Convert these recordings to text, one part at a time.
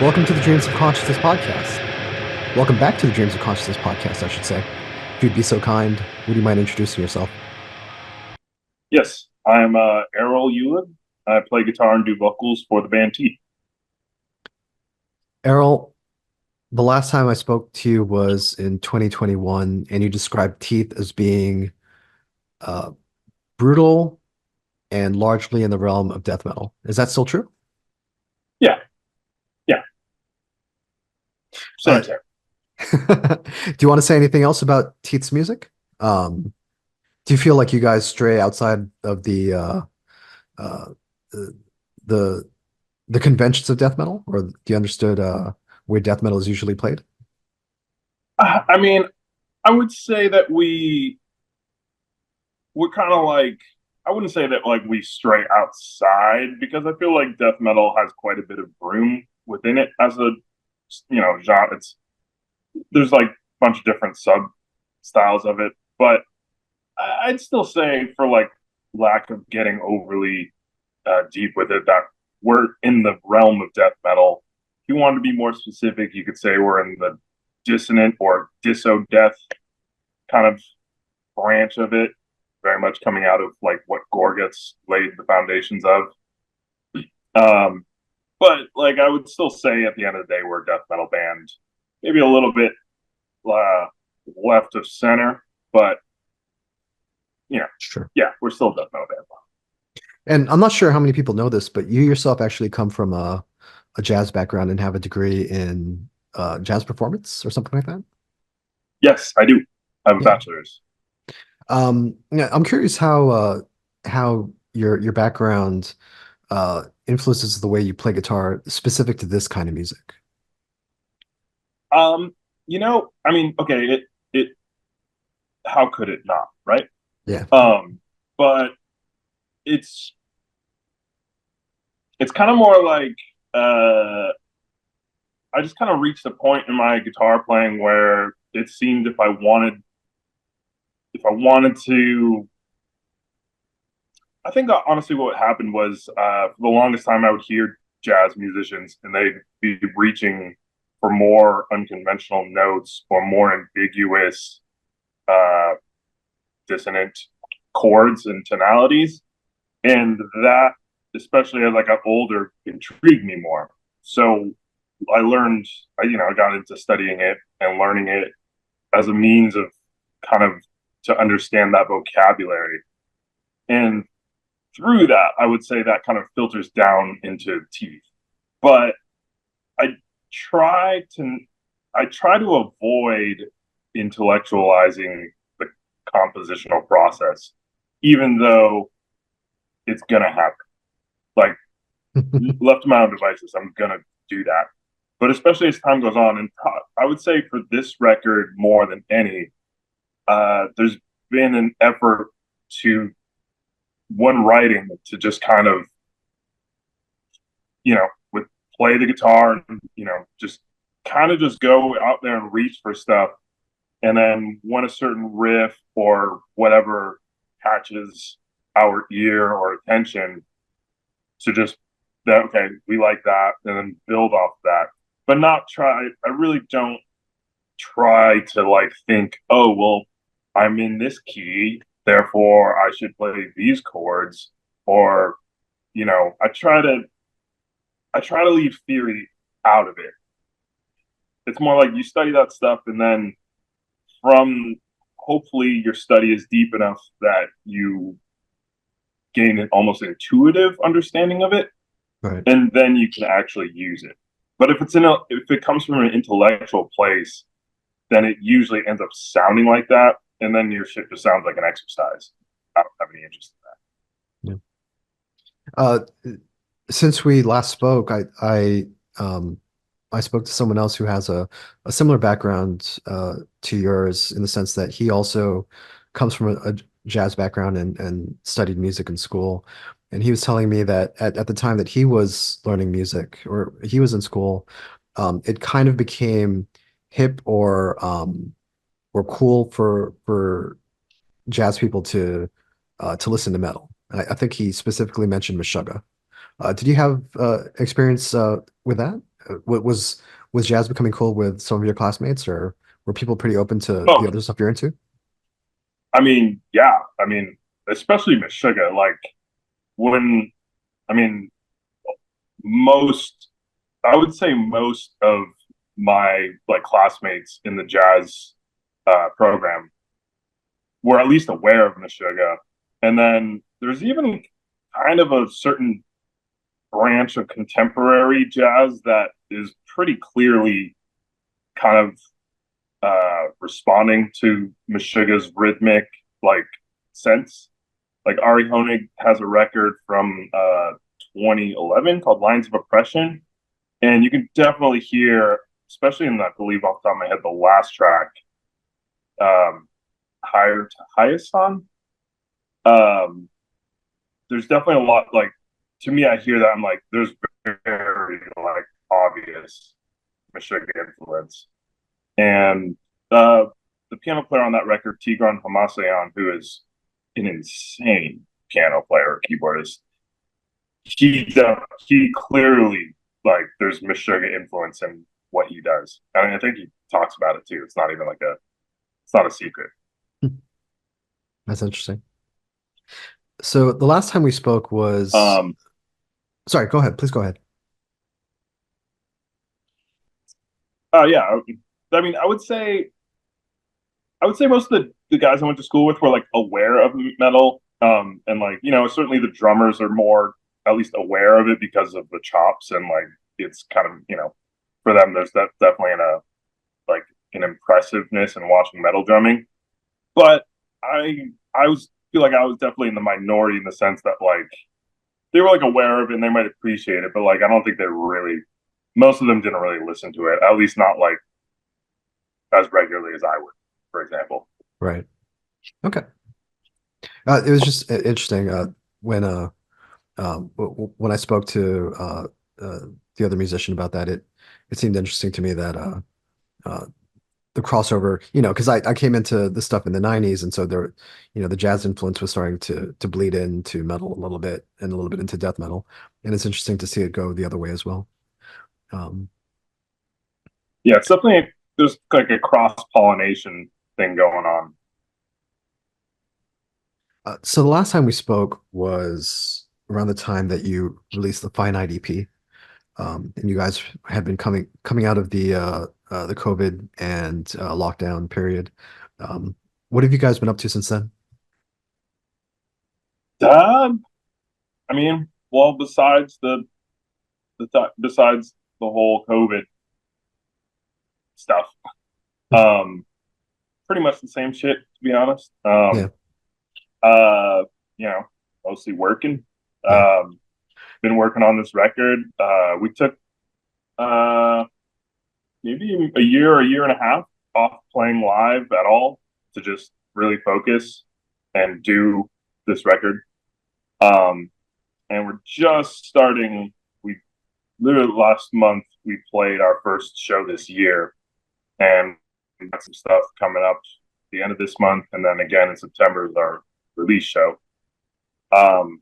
Welcome to the Dreams of Consciousness podcast. Welcome back to the Dreams of Consciousness podcast, I should say. If you'd be so kind, would you mind introducing yourself? Yes, I'm Erol Ulug. I play guitar and do vocals for the band Teeth. Errol, the last time I spoke to you was in 2021, and you described Teeth as being uh, brutal and largely in the realm of death metal. Is that still true? Yeah, yeah, same, Uh, same. do you want to say anything else about Teeth's music? Do you feel like you guys stray outside of uh, the the conventions of death metal, or you understood where death metal is usually played? I mean, I would say that we're kind of like I wouldn't say that like we stray outside because I feel like death metal has quite a bit of room within it as a genre. There's like a bunch of different sub styles of it, but I'd still say for like lack of getting overly deep with it that we're in the realm of death metal. If you want to be more specific, you could say we're in the dissonant or disso death kind of branch of it, very much coming out of like what Gorguts laid the foundations of. Um, but like I would still say at the end of the day, we're a death metal band, maybe a little bit uh, left of center, but you know, Sure. yeah, we're still a death metal band. And I'm not sure how many people know this, but you yourself actually come from a jazz background and have a degree in jazz performance or something like that. Yes, I do. I have a Yeah. bachelor's. Yeah, I'm curious how your background influences the way you play guitar specific to this kind of music. Um, I mean, okay, it how could it not, right? Yeah. But it's it's kind of more like I just kind of reached a point in my guitar playing where it seemed if I wanted to, I think honestly what happened was for the longest time I would hear jazz musicians and they'd be reaching for more unconventional notes or more ambiguous uh, dissonant chords and tonalities, and that, especially as I got older, intrigued me more. So I learned, I got into studying it and learning it as a means of kind of to understand that vocabulary. And through that, I would say that kind of filters down into teeth. But I try to I try to avoid intellectualizing the compositional process, even though it's gonna happen. Like left to my own devices, I'm gonna do that. But especially as time goes on, and I would say for this record more than any, there's been an effort to one writing to just kind of with play the guitar and just kind of just go out there and reach for stuff, and then when a certain riff or whatever catches our ear or attention, to just that okay, we like that, and then build off that, but not try. I really don't try to like think, oh well, I'm in this key, therefore I should play these chords, or I try to leave theory out of it. It's more like you study that stuff, and then from hopefully your study is deep enough that you gain an almost intuitive understanding of it, Right. and then you can actually use it. But if it comes from an intellectual place, then it usually ends up sounding like that, and then your shit just sounds like an exercise. I don't have any interest Yeah. Uh, since we last spoke, I spoke to someone else who has a similar background to yours in the sense that he also comes from a jazz background and studied music in school. And he was telling me that at the time that he was learning music or he was in school, it kind of became hip or cool for jazz people to listen to metal. I think he specifically mentioned Meshuggah. Did you have experience with that? What was jazz becoming cool with some of your classmates, or were people pretty open to the Oh, other stuff you're into? I mean, yeah, I mean, especially Meshuggah. Like when, I mean, most, I would say most of my like classmates in the jazz program were at least aware of Meshuggah. And then there's even kind of a certain branch of contemporary jazz that is pretty clearly kind of responding to Meshuggah's rhythmic like sense. Like Ari Honig has a record from 2011 called Lines of Oppression, and you can definitely hear, especially in that, I believe off the top of my head, the last track, um, Higher to Highest on. Um, there's definitely a lot like to me. I hear that I'm like, there's very like obvious Meshuggah influence, and uh, the piano player on that record, Tigran Hamasayan, who is an insane piano player, keyboardist, he clearly like there's Meshuggah influence in what he does. I mean, I think he talks about it too. It's not even like a it's not a secret. That's interesting. So the last time we spoke was, Um, sorry, go ahead. Please go ahead. yeah, I mean, I would say most of the guys I went to school with were like aware of metal. And like, you know, certainly the drummers are more at least aware of it because of the chops and like it's kind of, you know, for them there's definitely like an impressiveness in watching metal drumming. But I was feel like I was definitely in the minority in the sense that like they were like aware of it and they might appreciate it, but like I don't think they really most of them didn't really listen to it, at least not like as regularly as I would, for example. Right. Okay. It was just interesting when when I spoke to uh, the other musician about that. It seemed interesting to me that uh, the crossover, because I came into this stuff in the 90s, and so there, the jazz influence was starting to bleed into metal a little bit and a little bit into death metal, and it's interesting to see it go the other way as well. Um, Yeah, it's definitely there's like a cross pollination thing going on. so the last time we spoke was around the time that you released the Finite EP. And you guys had been coming out of the COVID and lockdown period. Um, what have you guys been up to since then? Um, I mean, well, besides the whole COVID stuff, um, pretty much the same shit to be honest. Yeah, Uh, you know, mostly working. yeah, Um, been working on this record. We took uh maybe a year and a half off playing live at all to just really focus and do this record. Um, and we're just starting. We literally last month we played our first show this year, and we got some stuff coming up the end of this month, and then again in September is our release show. Um,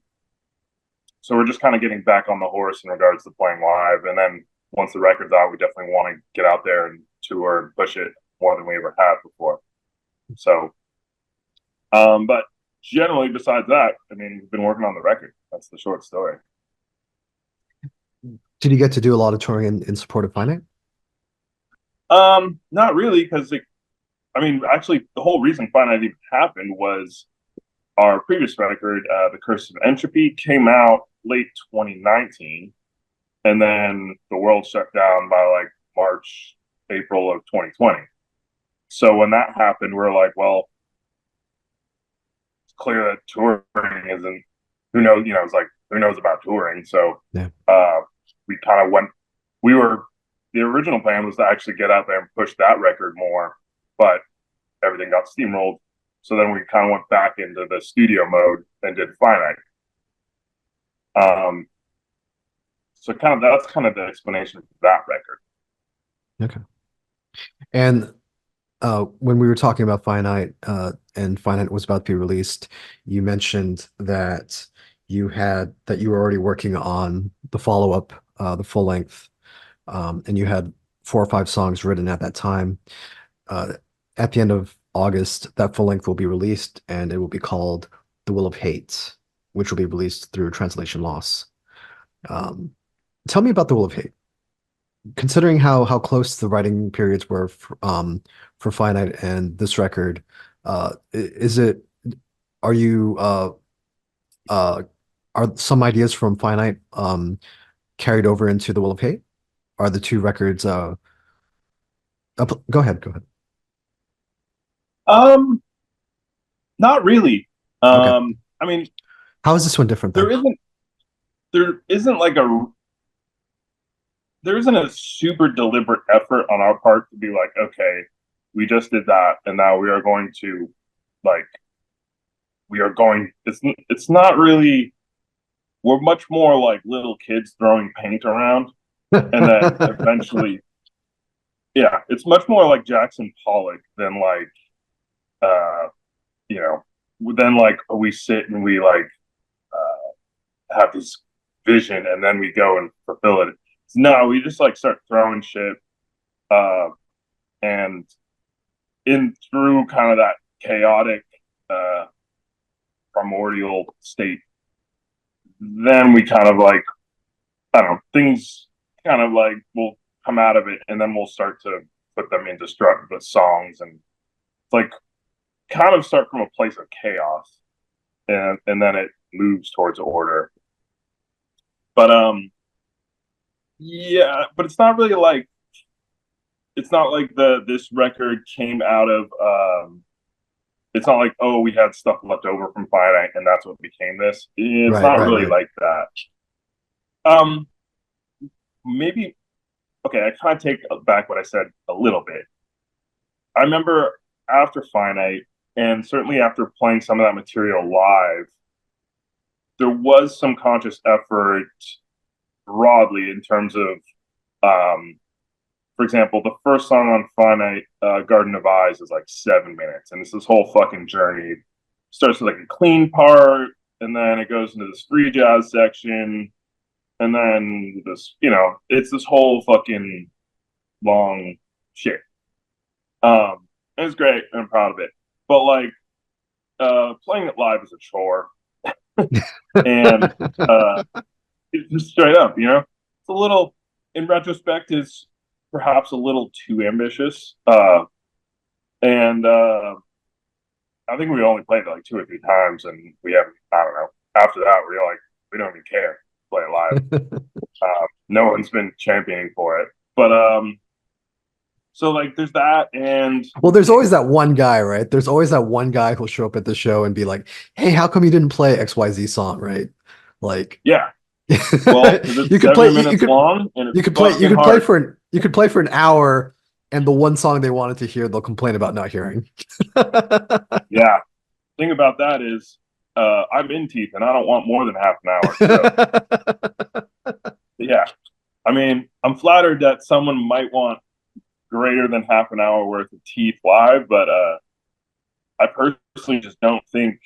so we're just kind of getting back on the horse in regards to playing live, and then once the record's out, we definitely want to get out there and tour and push it more than we ever have before. So, but generally, besides that, I mean, we've been working on the record. That's the short story. did you get to do a lot of touring in support of Finite? Not really, because I mean, actually, the whole reason Finite even happened was our previous record, The Curse of Entropy, came out late 2019, and then the world shut down by like March, April of 2020. So when that happened, we're like, well, it's clear that touring isn't. Who knows? You know, it's like who knows about touring? So Yeah. we kind of went. We were the original plan was to actually get out there and push that record more, but everything got steamrolled. So then we kind of went back into the studio mode and did Finite. Um, so kind of that's kind of the explanation for that record. Okay. And when we were talking about Finite and Finite was about to be released, you mentioned that you were already working on the follow-up, the full length. and you had 4 or 5 songs written at that time. Uh, at the end of August, that full length will be released, and it will be called "The Will of Hate," which will be released through Translation Loss. Um, Tell me about "The Will of Hate." Considering how close the writing periods were for Finite and this record, is it are you uh, are some ideas from Finite carried over into The Will of Hate? Are the two records go ahead, go ahead. Um, Not really. Okay. I mean, How is this one different there then? isn't there isn't like a there isn't a super deliberate effort on our part to be like, okay, we just did that, and now we are going to like we are going. It's not really. We're much more like little kids throwing paint around, and then eventually, yeah, it's much more like Jackson Pollock than like uh you know then like we sit and we like have this vision and then we go and fulfill it. No, we just like start throwing shit, uh, and in through kind of that chaotic uh, primordial state, then we kind of like I don't know things kind of like will come out of it, and then we'll start to put them into structure with songs and like kind of start from a place of chaos, and then it moves towards order. But yeah, but it's not like the this record came out of it's not like oh we had stuff left over from finite and that's what became this. It's Right, not right, really right. like that. um Maybe okay, I kind of take back what I said a little bit. I remember after finite and certainly after playing some of that material live, there was some conscious effort broadly in terms of um for example, the first song on Finite, Garden of Eyes, is like 7 minutes, and it's this whole fucking journey. Starts with like a clean part, and then it goes into this free jazz section, and then this, it's this whole fucking long shit. It's great, and I'm proud of it. But like, playing it live is a chore, and uh, it's just straight up, it's a little, in retrospect, is perhaps a little too ambitious. And I think we only played it like 2 or 3 times, and we haven't. I don't know. After that, we're like, we don't even care. Play it live. No one's been championing for it, but so like, there's that, and Well, there's always that one guy, right? There's always that one guy who'll show up at the show and be like, "Hey, how come you didn't play XYZ song?" Right? Like, yeah. Well, because you it's could play, seven you minutes could, long and it's you fucking could play hard. for an hour, and the one song they wanted to hear, they'll complain about not hearing. Yeah. Thing about that is, I'm in teeth, and I don't want more than half an hour. So yeah, I mean, I'm flattered that someone might want greater than half an hour worth of teeth live, but I personally just don't think.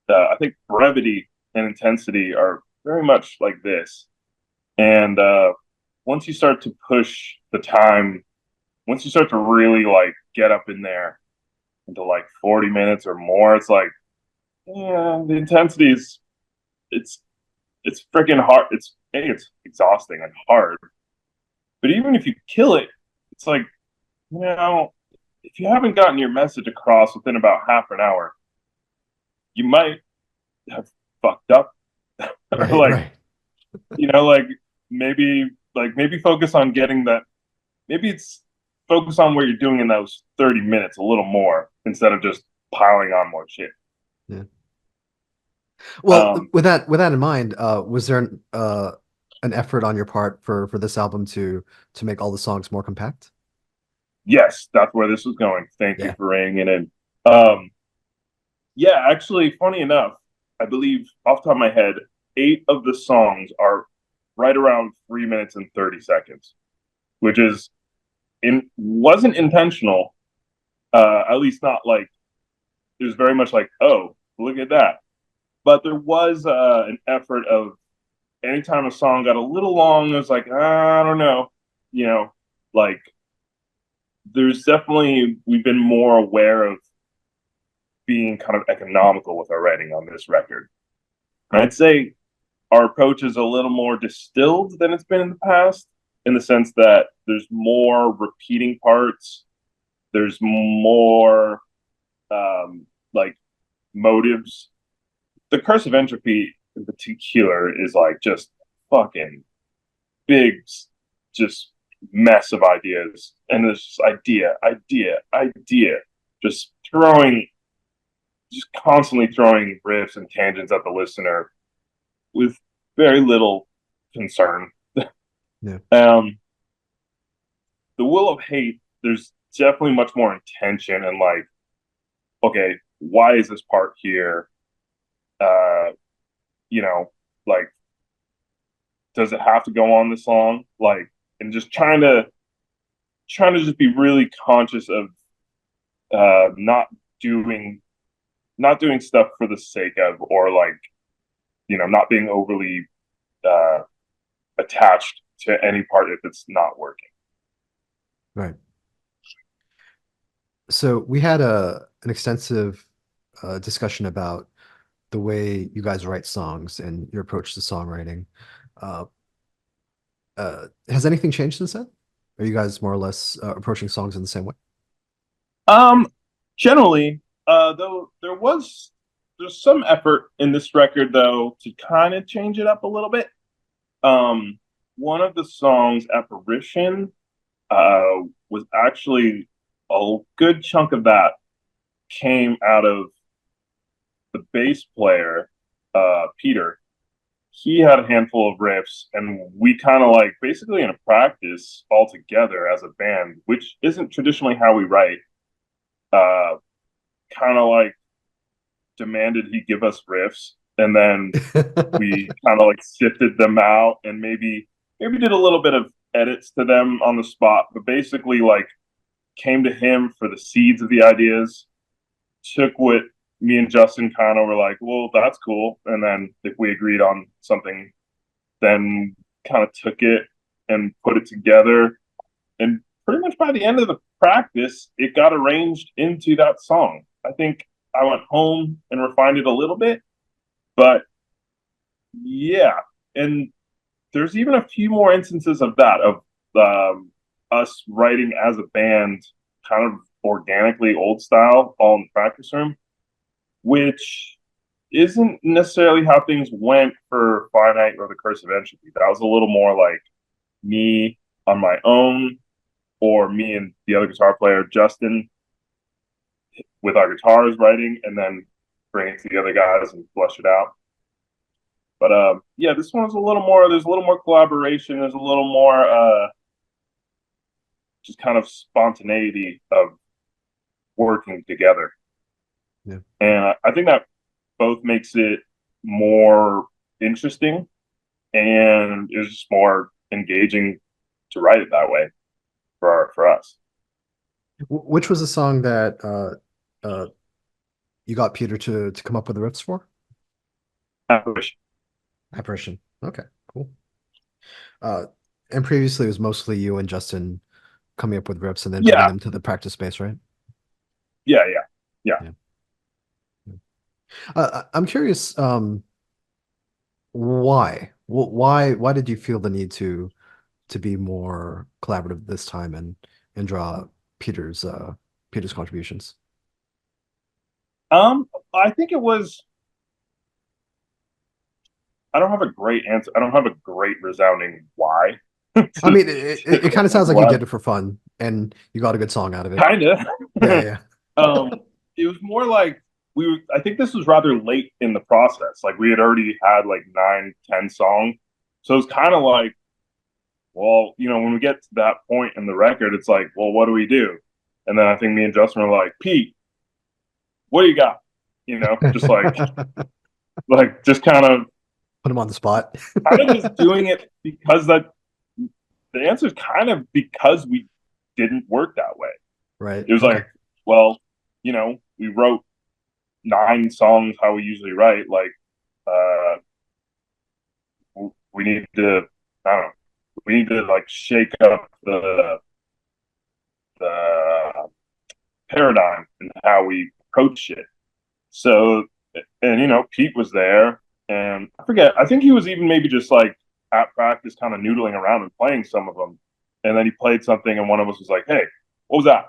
I think brevity and intensity are very much like this. And once you start to push the time, once you start to really like get up in there into like 40 minutes or more, it's like, yeah, the intensity is it's it's freaking hard. It's exhausting and hard. But even if you kill it, it's like, if you haven't gotten your message across within about half an hour, you might have fucked up. Or Right, like, right. like maybe focus on getting that. Maybe it's focus on what you're doing in those 30 minutes a little more instead of just piling on more shit. Yeah. Well, Um, with that in mind, was there an effort on your part for this album to make all the songs more compact? yes, that's where this was going. Thank you Yeah. for reining it in. Um, yeah, actually, funny enough, I believe off the top of my head, 8 of the songs are right around 3 minutes and 30 seconds, which is in wasn't intentional. At least not like it was very much like, oh, look at that. But there was an effort of anytime a song got a little long, it was like, I don't know. you know, like there's definitely we've been more aware of being kind of economical with our writing on this record. And I'd say our approach is a little more distilled than it's been in the past, in the sense that there's more repeating parts, there's more like motives. The Curse of Entropy in particular is like just fucking big, just mess of ideas, and there's just idea, just throwing, just constantly throwing riffs and tangents at the listener with very little concern. Yeah. Um, the Will of Hate, there's definitely much more intention and like, okay, why is this part here? Uh, you know, like, does it have to go on this long? Like, and just trying to just be really conscious of not doing not doing stuff for the sake of, or like, not being overly uh, attached to any part if it's not working. Right. So we had an extensive discussion about the way you guys write songs and your approach to songwriting. Uh, has anything changed since then? Are you guys more or less approaching songs in the same way? Um, Generally, though, there's some effort in this record though to kind of change it up a little bit. Um, One of the songs, "Apparition," was actually a good chunk of that came out of the bass player, Peter. He had a handful of riffs, and we kind of like basically in a practice all together as a band, which isn't traditionally how we write. Uh, Kind of like demanded he give us riffs, and then we kind of like sifted them out and maybe did a little bit of edits to them on the spot, but basically like came to him for the seeds of the ideas, took what me and Justin kind of were like, well, that's cool, and then if we agreed on something, then kind of took it and put it together, and pretty much by the end of the practice, it got arranged into that song. I think I went home and refined it a little bit, but yeah, and there's even a few more instances of that, of us writing as a band, kind of organically, old style, all in the practice room, which isn't necessarily how things went for Finite or the Curse of Entropy. That was a little more like me on my own, or me and the other guitar player, Justin, with our guitars writing, and then bring it to the other guys and flush it out. But yeah, this one's a little more. There's a little more collaboration. There's a little more just kind of spontaneity of working together, Yeah. and I think that both makes it more interesting and is just more engaging to write it that way for us. Which was the song that you got Peter to come up with the riffs for? Apparition. Okay, cool. Uh, and previously it was mostly you and Justin coming up with riffs and then bringing Yeah, them to the practice space, right? yeah. Yeah. I'm curious, why? Why did you feel the need to be more collaborative this time and draw Peter's Peter's contributions? I think it was. I don't have a great answer. I don't have a great resounding why. I to, mean, it kind of sounds like you what? did it for fun and you got a good song out of it. Kind of. Yeah, yeah. It was more like we were. I think this was rather late in the process. Like we had already had like 9, 10 songs, so it's kind of like, well, when we get to that point in the record, it's like, well, what do we do? And then I think me and Justin were like, Pete, what do you got? Just like Put just him on the spot. kind of just doing it because that the answer is kind of because we didn't work that way. Right. It was Okay. like, well, we wrote 9 songs how we usually write. Like, we need to, I don't know, we We need to like shake up the paradigm and how we approach it. So, and Pete was there, and I forget. I think he was even maybe just like at practice, kind of noodling around and playing some of them. And then he played something, and one of us was like, "Hey, what was that?"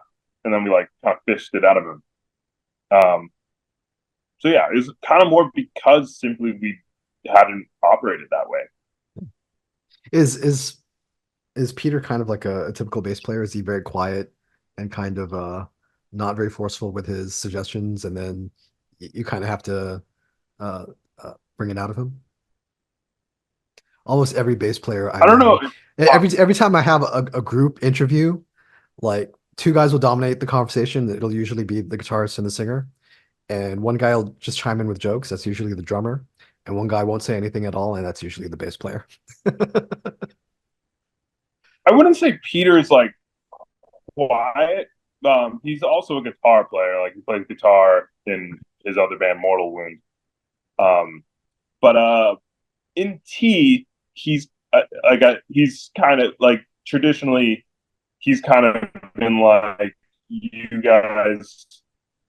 And then we like kind of fished it out of him. Um, so yeah, it was kind of more because simply we hadn't operated that way. Is is is Peter kind of like a typical bass player? Is he very quiet and kind of not very forceful with his suggestions, and then you kind of have to uh, bring it out of him? Almost every bass player I I don't know. know, every time I have a group interview, like two guys will dominate the conversation. It'll usually be the guitarist and the singer, and one guy will just chime in with jokes. That's usually the drummer, and one guy won't say anything at all, and that's usually the bass player. I wouldn't say Peter's like quiet. He's also a guitar player. Like he plays guitar in his other band, Mortal Wound. Um, but in T, he's he's kind of like traditionally he's kind of been like you guys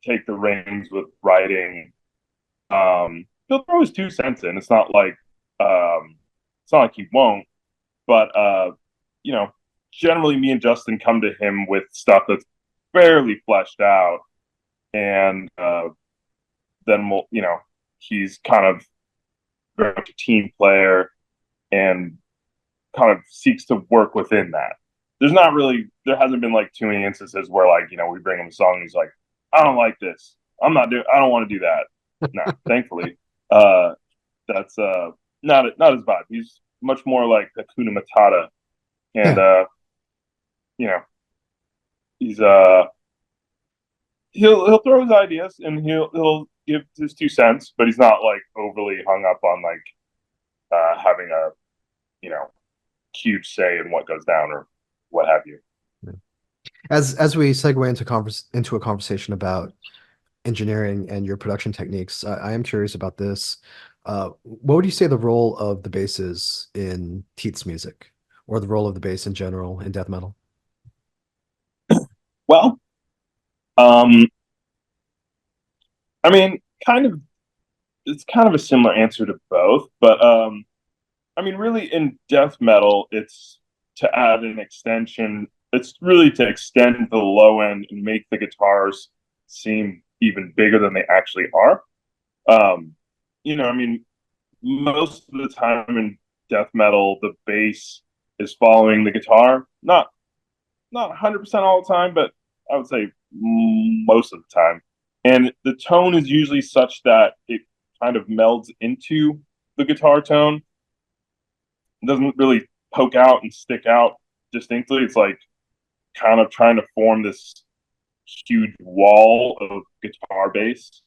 take the reins with writing. He'll throw his 2 cents in. It's not like he won't, but you know, generally me and Justin come to him with stuff that's fairly fleshed out, and then he's kind of very much a team player and kind of seeks to work within that. There hasn't been like too many instances where like, we bring him a song and he's like, I don't like this. I don't want to do that. No, thankfully. Uh, that's not his vibe. He's much more like Hakuna Matata. And, Yeah, you know, he's, he'll throw his ideas and he'll give his 2 cents, but he's not like overly hung up on like, having a, you know, huge say in what goes down or what have you. as we segue into a conversation about engineering and your production techniques, I am curious about this. What would you say the role of the bass is in Teats music, or the role of the bass in general in death metal? Well, um, I mean, it's kind of a similar answer to both, but I mean, really in death metal, it's to add an extension. It's really to extend the low end and make the guitars seem even bigger than they actually are. Um, I mean, most of the time in death metal, the bass is following the guitar. Not 100% all the time, but I would say most of the time. And the tone is usually such that it kind of melds into the guitar tone. It doesn't really poke out and stick out distinctly. It's like kind of trying to form this huge wall of guitar bass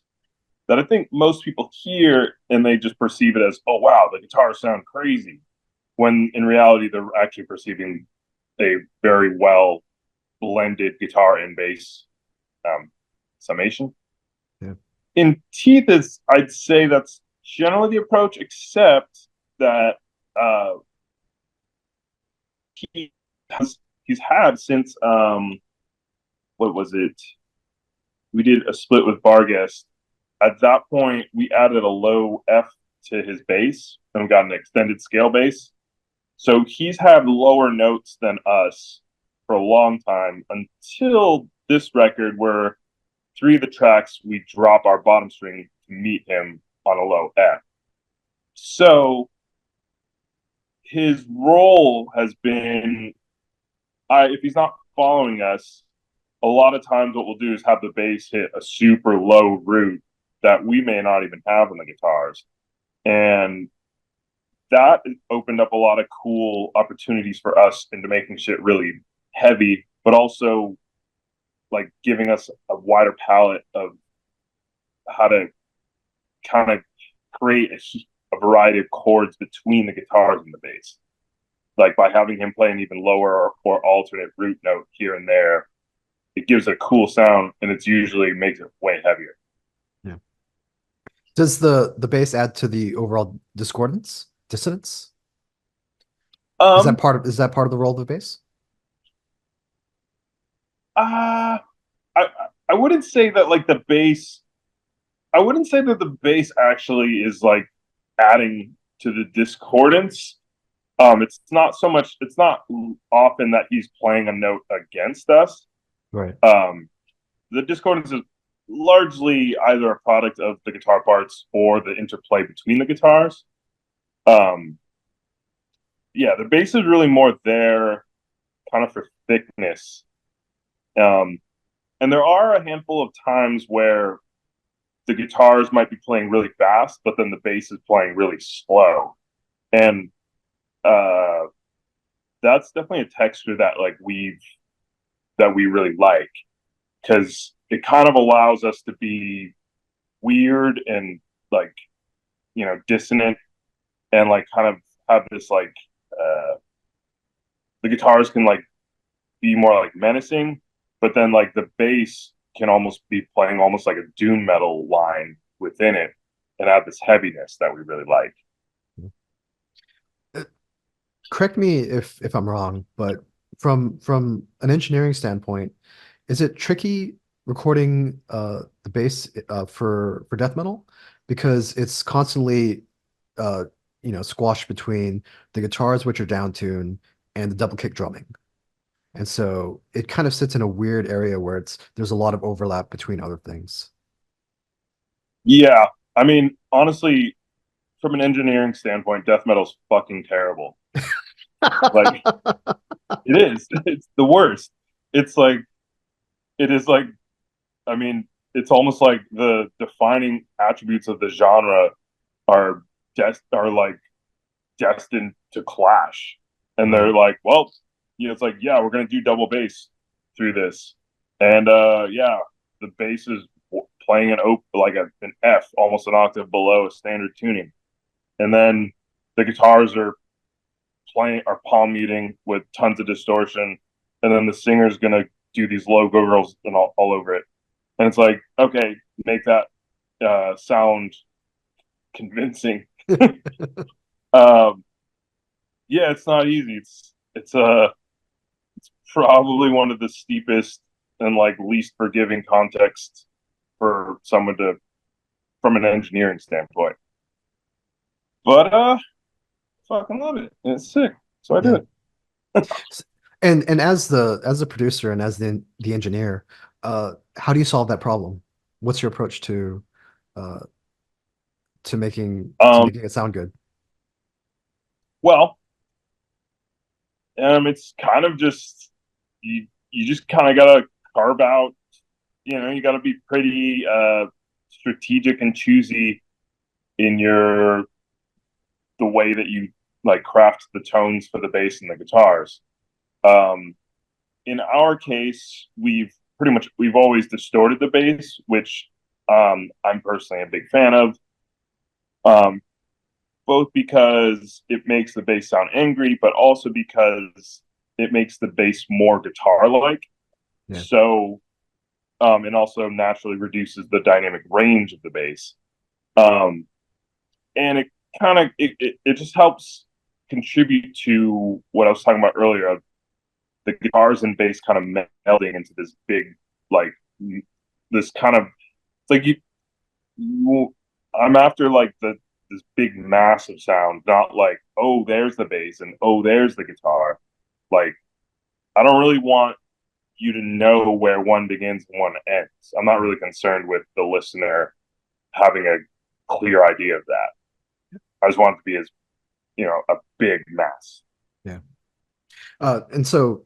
that I think most people hear and they just perceive it as, oh, wow, the guitars sound crazy. When in reality, they're actually perceiving a very well blended guitar and bass um, summation. Yeah. In Teeth, is I'd say that's generally the approach, except that uh, he he's had since what was it? We did a split with Vargas. At that point, we added a low F to his bass and we got an extended scale bass. So he's had lower notes than us for a long time until this record, where 3 of the tracks we drop our bottom string to meet him on a low F. So his role has been, if he's not following us, a lot of times what we'll do is have the bass hit a super low root that we may not even have on the guitars. And that opened up a lot of cool opportunities for us into making shit really heavy, but also like giving us a wider palette of how to kind of create a variety of chords between the guitars and the bass. Like by having him play an even lower or alternate root note here and there, it gives it a cool sound, and it's usually makes it way heavier. Yeah. Does the bass add to the overall discordance, dissonance? Um, Is that part of the role of the bass? uh, I I wouldn't say that like the bass. I wouldn't say that the bass actually is like adding to the discordance. It's not so much. It's not often that he's playing a note against us. Right. Um, the discordance is largely either a product of the guitar parts or the interplay between the guitars. Um, yeah, the bass is really more there, kind of for thickness. Um, and there are a handful of times where the guitars might be playing really fast, but then the bass is playing really slow, and uh, that's definitely a texture that we really like because it kind of allows us to be weird and like dissonant and like kind of have this like uh, the guitars can like be more like menacing, but then like the bass can almost be playing almost like a doom metal line within it and add this heaviness that we really like. Uh, Correct me if I'm wrong, but from an engineering standpoint, is it tricky recording the bass for death metal because it's constantly uh squashed between the guitars which are down tune and the double kick drumming. And so it kind of sits in a weird area where there's a lot of overlap between other things. Yeah, I mean, honestly, from an engineering standpoint, death metal's fucking terrible. Like it is. It's the worst. It's like it is like I mean, it's almost like the defining attributes of the genre are are like destined to clash. And Right. they're like, well, it's like, yeah, we're gonna do double bass through this. And yeah, the bass is playing like an F, almost an octave below a standard tuning. And then the guitars are palm muting with tons of distortion, and then the singer's gonna do these low gurgles and all over it. And it's like, okay, make that sound convincing. um, yeah, it's not easy. It's probably one of the steepest and like least forgiving contexts for someone to from an engineering standpoint. But fucking love it. It's sick. So I do Yeah. it. S- and as the producer and as the engineer, how do you solve that problem? What's your approach uh to Um, making it sound good? well, it's kind of just you just kind of gotta carve out. You gotta be pretty strategic and choosy in the way that you like craft the tones for the bass and the guitars. Um, in our case, we've always distorted the bass, which I'm personally a big fan of. Um, both because it makes the bass sound angry, but also because it makes the bass more guitar like. Yeah. So, and also naturally reduces the dynamic range of the bass. Um, and it just helps contribute to what I was talking about earlier of the guitars and bass kind of melding into this big, like, this kind of, it's like I'm after like this big massive sound, not like, oh, there's the bass and oh, there's the guitar. Like, I don't really want you to know where one begins and one ends. I'm not really concerned with the listener having a clear idea of that. I just want it to be as, a big mass. Yeah. And so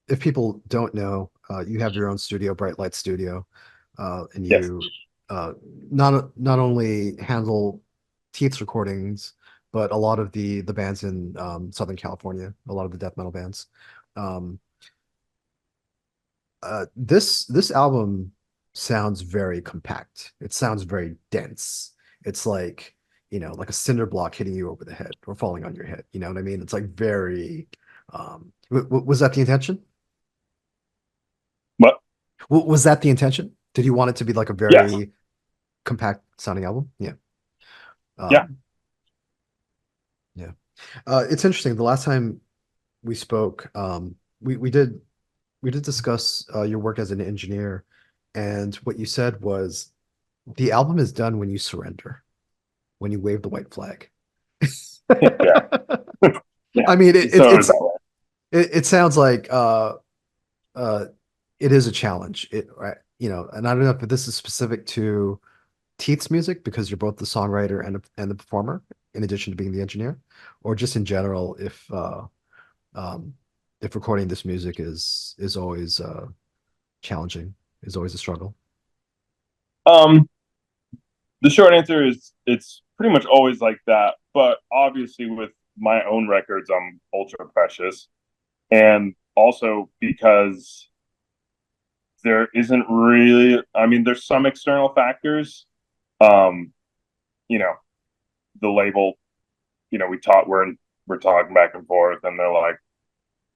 if people don't know, you have your own studio, Bright Light Studio, and Yes. you uh, not only handle Teeth's recordings, but a lot of the bands in Southern California, a lot of the death metal bands. Um, this album sounds very compact. It sounds very dense. It's like, like a cinder block hitting you over the head or falling on your head. You know what I mean? It's like very. Was that the intention? But Was that the intention? Did you want it to be like a yes. very compact sounding album? Yeah. Yeah. Um, yeah. It's interesting. The last time we spoke, we did discuss your work as an engineer, and what you said was the album is done when you surrender, when you wave the white flag. Yeah, yeah. I mean, So is that way. it sounds like uh, it is a challenge. Right, and I don't know if this is specific to Teeth's music because you're both the songwriter and the performer, in addition to being the engineer, or just in general, um, if recording this music is always challenging, is always a struggle. Um, the short answer is it's pretty much always like that. But obviously, with my own records, I'm ultra precious, and also because there isn't really, I mean, there's some external factors. Um, you know, the label, we talk, we're talking back and forth, and they're like,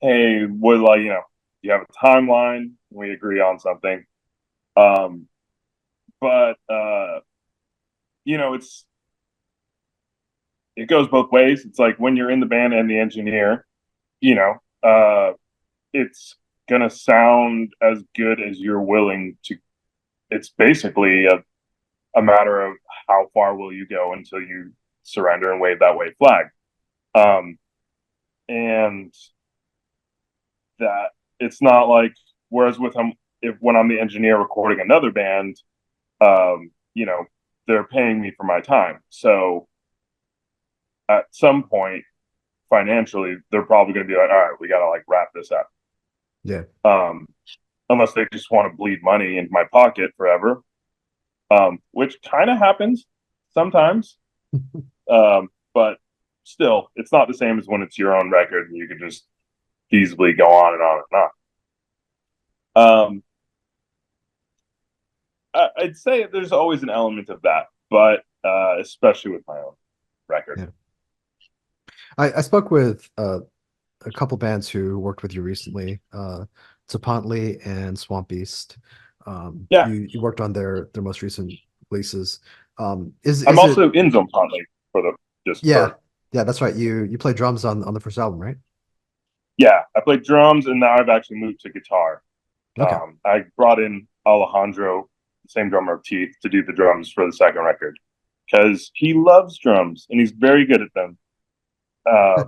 "Hey, would like, you have a timeline? We agree on something." Um, but it's it goes both ways. It's like when you're in the band and the engineer, you know, it's gonna sound as good as you're willing to. It's basically a matter of how far will you go until you surrender and wave that white flag. Um, and that it's not like whereas with if when I'm the engineer recording another band, um, you know, they're paying me for my time. So at some point financially, they're probably going to be like, all right, we got to like wrap this up. Yeah. Um, unless they just want to bleed money into my pocket forever, which kind of happens sometimes. But still, it's not the same as when it's your own record and you can just feasibly go on and on and on. I'd say there's always an element of that, but especially with my own record. Yeah. I spoke with a couple bands who worked with you recently, Zapantli and Swamp Beast. Yeah, You worked on their most recent releases. I'm Is it also in Zone Conley for the just yeah, for yeah, that's right. You play drums on the first album, right? yeah. I play drums and now I've actually moved to guitar. Okay. I brought in Alejandro, the same drummer of Teeth, to do the drums for the second record because he loves drums and he's very good at them. Uh,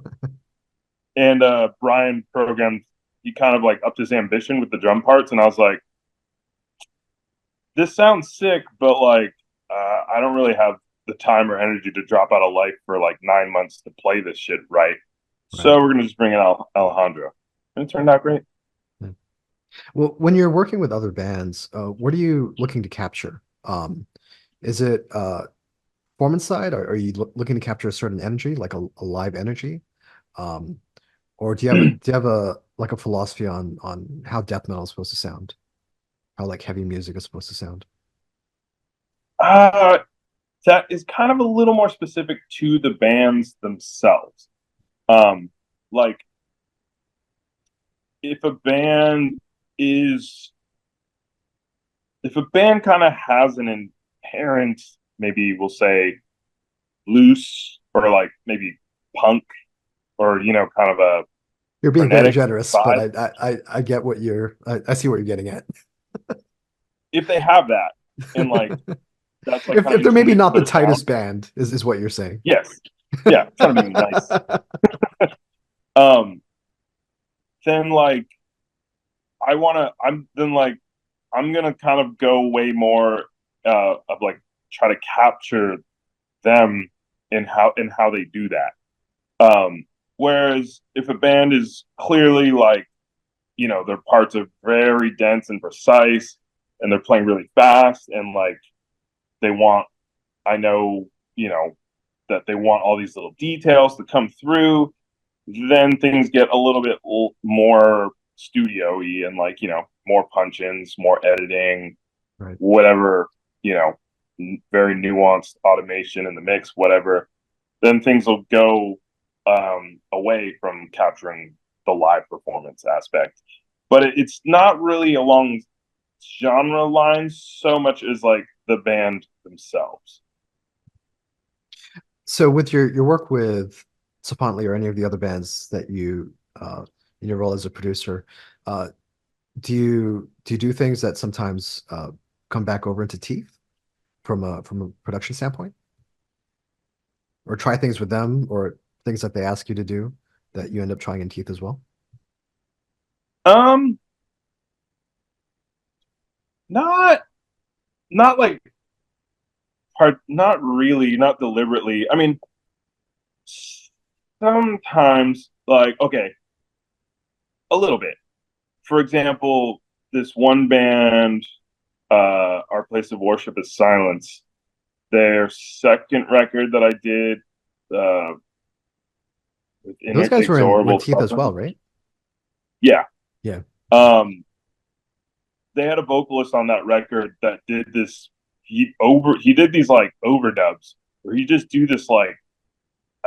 and Brian programmed, he kind of like upped his ambition with the drum parts, and I was like, this sounds sick, but like, I don't really have the time or energy to drop out of life for like 9 months to play this shit right. Right. So we're gonna just bring in Alejandro, and it turned out great. Yeah. Well, when you're working with other bands, what are you looking to capture? Is it performance side, or are you looking to capture a certain energy, like a live energy? Um, or do you have a like a philosophy on how death metal is supposed to sound? How like heavy music is supposed to sound? uh, that is kind of a little more specific to the bands themselves. Um, like if a band is if a band kind of has an inherent, maybe we'll say loose or like maybe punk or kind of a You're being very frenetic generous, but vibe. I get what I see what you're getting at. If they have that and like that's like kind If of they're maybe intrinsic to not the their sound, tightest band, is what you're saying. yes, yeah, trying to be nice. Um, then like I'm gonna kind of go way more of like try to capture them in how they do that. Whereas if a band is clearly like, their parts are very dense and precise and they're playing really fast and like they want, I know, that they want all these little details to come through, then things get a little bit more studio-y and like, more punch-ins, more editing, Right. whatever, you know, very nuanced automation in the mix, whatever, then things will go away from capturing the live performance aspect. But it's not really along genre lines so much as like the band themselves. So with your work with Sapantly or any of the other bands that you in your role as a producer, uh, do you do things that sometimes come back over into Teeth from a production standpoint, or try things with them, or things that they ask you to do that you end up trying in Teeth as well? Um, not not like part, not really, not deliberately. I mean, sometimes like okay, a little bit. For example, this one band, Our Place of Worship is Silence. Their second record that I did, uh, with Those guys were in Inexorable Teeth as well, Suffering. right? Yeah. Yeah. Um, they had a vocalist on that record that did this. He did these like overdubs where he just do this like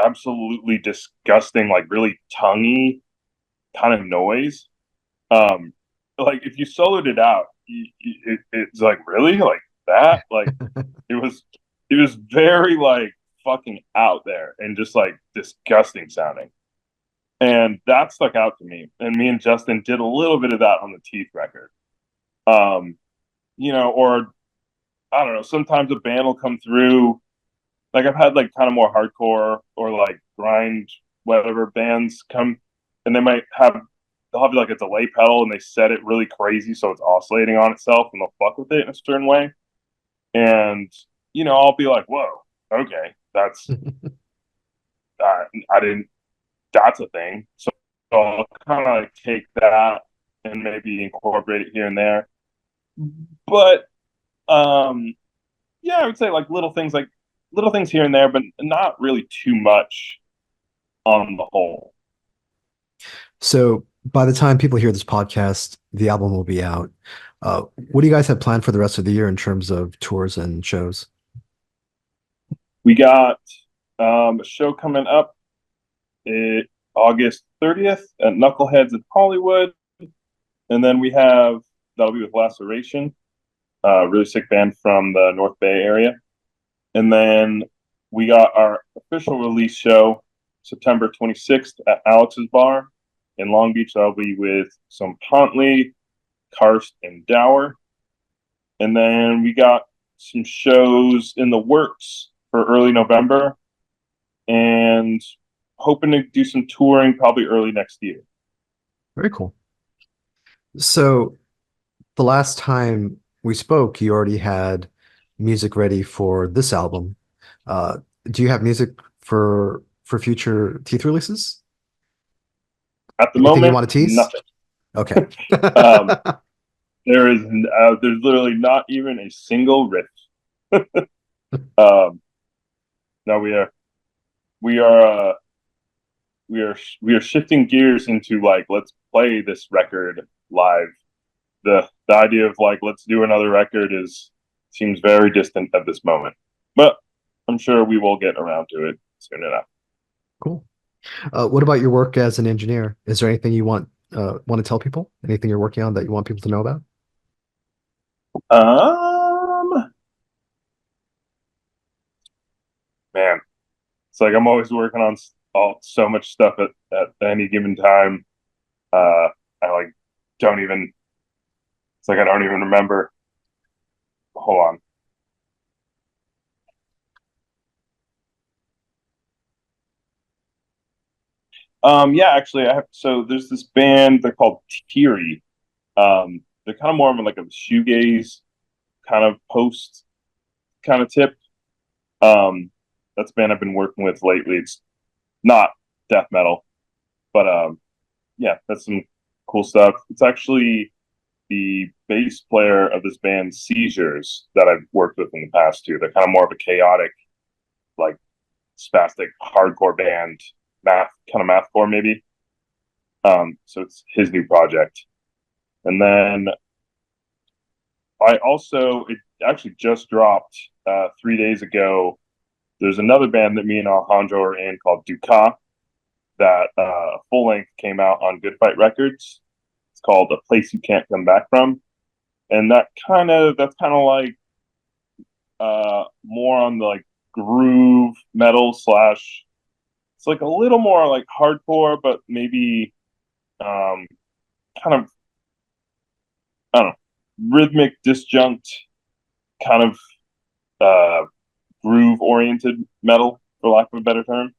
absolutely disgusting, like really tonguey kind of noise. Um, like if you soloed it out, it's like really like that. Like it was, it was very like fucking out there and just like disgusting sounding. And that stuck out to me. And me and Justin did a little bit of that on the Teeth record. Um, or I don't know, sometimes a band will come through. Like I've had like kind of more hardcore or like grind whatever bands come and they'll have like a delay pedal and they set it really crazy so it's oscillating on itself and they'll fuck with it in a certain way. And I'll be like, whoa, okay, that's I didn't that's a thing. So I'll kind of like take that and maybe incorporate it here and there. But um yeah, I would say like little things here and there, but not really too much on the whole. So by the time people hear this podcast, the album will be out. What do you guys have planned for the rest of the year in terms of tours and shows? We got a show coming up August 30th at Knuckleheads in Hollywood. And then that'll be with Laceration, a really sick band from the North Bay area. And then we got our official release show September 26th at Alex's Bar in Long Beach. That'll be with some Pontley, Karst, and Dower. And then we got some shows in the works for early November and hoping to do some touring probably early next year. Very cool. So the last time we spoke, you already had music ready for this album. Uh, do you have music for future Teeth releases? At the Anything you moment, want to tease? nothing. Okay. Um, there's literally not even a single riff. Um, no, we are we are shifting gears into like let's play this record live. The idea of like let's do another record is seems very distant at this moment, but I'm sure we will get around to it soon enough. Cool. What about your work as an engineer? Is there anything you want to tell people? Anything you're working on that you want people to know about? Um, Man, it's like I'm always working on so much stuff at any given time. I like don't even. It's like I don't even remember. Hold on. Yeah, actually, I have. So there's this band. They're called Teary. They're kind of more of like a shoegaze kind of post kind of tip. Um, that's a band I've been working with lately. It's not death metal, but yeah, that's some cool stuff. It's actually the bass player of this band Seizures that I've worked with in the past too. They're kind of more of a chaotic, like spastic hardcore band, mathcore maybe. So it's his new project. And then it actually just dropped 3 days ago. There's another band that me and Alejandro are in called Duca that full length came out on Good Fight Records. It's called A Place You Can't Come Back From. And that's kind of like more on the like groove metal slash it's like a little more like hardcore, but maybe um, kind of I don't know, rhythmic, disjunct, kind of uh, groove oriented metal, for lack of a better term.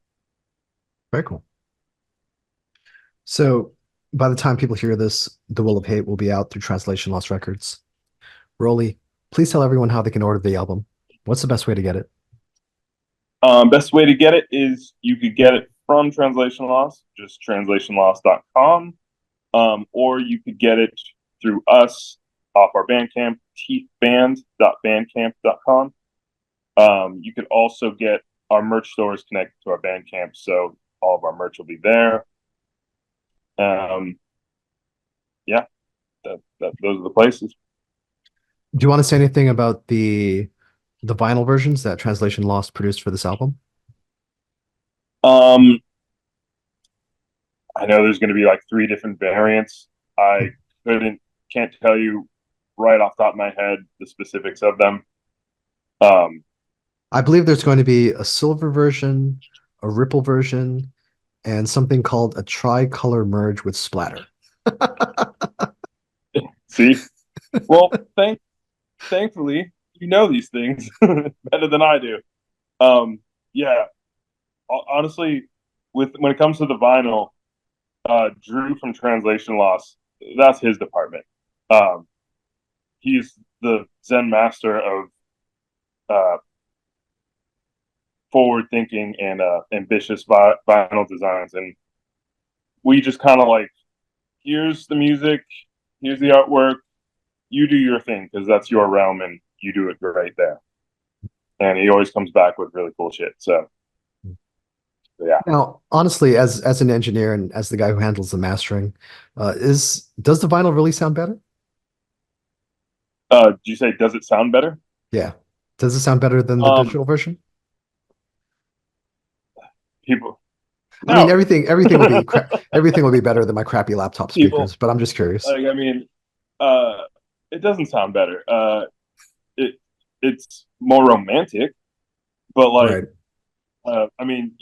Very cool. So by the time people hear this, The Will of Hate will be out through Translation Lost Records. Rolly, please tell everyone how they can order the album. What's the best way to get it? Best way to get it is you could get it from Translation Lost, just translationlost.com, or you could get it through us off our Bandcamp, teethband.bandcamp.com. You could also get our merch stores connected to our Bandcamp, so all of our merch will be there. Um, yeah, those are the places. Do you want to say anything about the vinyl versions that Translation Lost produced for this album? Um, I know there's going to be like three different variants. I couldn't, can't tell you right off the top of my head the specifics of them. Um, I believe there's going to be a silver version, a ripple version, and something called a tricolor merge with splatter. see, well, thankfully, you know these things better than I do. Yeah, honestly, with when it comes to the vinyl, Drew from Translation Loss, that's his department. Um, he's the Zen master of uh, forward thinking and ambitious vinyl designs, and we just kind of like, here's the music, here's the artwork, you do your thing because that's your realm and you do it right there. And he always comes back with really cool shit. So yeah. Now, honestly, as an engineer and as the guy who handles the mastering, is does the vinyl really sound better? Do you say does it sound better? Yeah. Does it sound better than the Um, digital version? people I mean, no. everything will be better than my crappy laptop People speakers, but I'm just curious. like I mean, uh, it doesn't sound better. It it's more romantic, but like Right. I mean,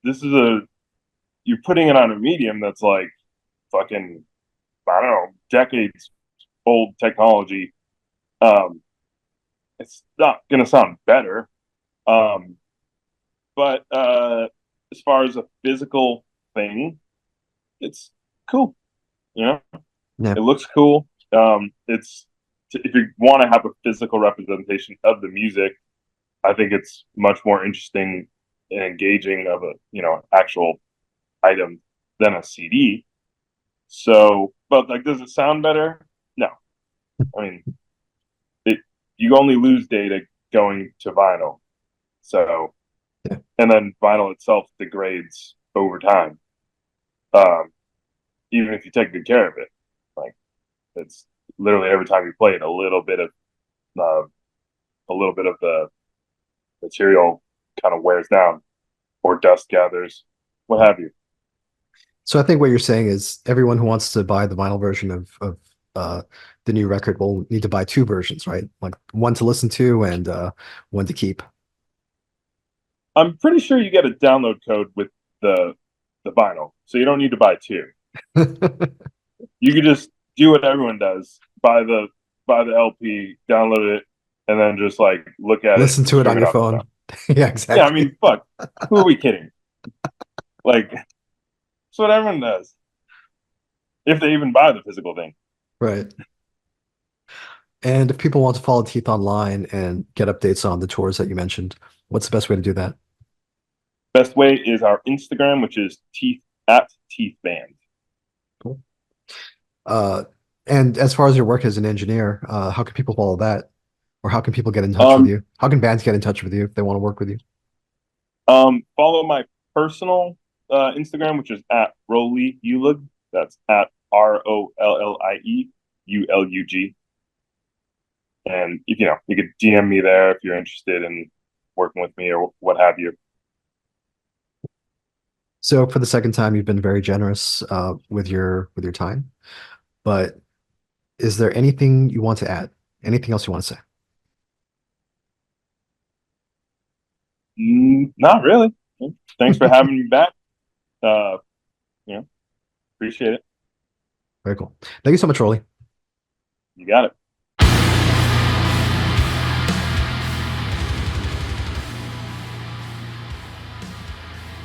this is a you're putting it on a medium that's like fucking I don't know decades old technology. Um, it's not gonna sound better. Um, but as far as a physical thing, it's cool. You know, Yeah. it looks cool. It's if you want to have a physical representation of the music, I think it's much more interesting and engaging of a actual item than a CD. So, but like, does it sound better? No. I mean, it you only lose data going to vinyl. So, Yeah. and then vinyl itself degrades over time. Um, even if you take good care of it, like it's literally every time you play it, uh, a little bit of the material kind of wears down or dust gathers, what have you. So I think what you're saying is everyone who wants to buy the vinyl version of uh, the new record will need to buy two versions, right? Like one to listen to and one to keep. I'm pretty sure you get a download code with the vinyl, so you don't need to buy two. You could just do what everyone does: buy the LP, download it, and then just like look at it Listen and to it on stream it your on the phone. phone. Yeah, Yeah, I exactly. mean, fuck, who are we kidding? Like, that's what everyone does if they even buy the physical thing. Right. And if people want to follow Teeth online and get updates on the tours that you mentioned, what's the best way to do that? Best way is our Instagram, which is teeth band. Cool. Uh, and as far as your work as an engineer, how can people follow that? Or how can people get in touch with Um, you? How can bands get in touch with you if they want to work with you? Follow my personal Instagram, which is at Roly Ulug. That's at ROLLIEULUG. And you could DM me there if you're interested in working with me or what have you. So for the second time, you've been very generous with your time. But is there anything you want to add? Anything else you want to say? Not really. Thanks for having me back. Uh, you know, appreciate it. Very cool. Thank you so much, Rolly. You got it.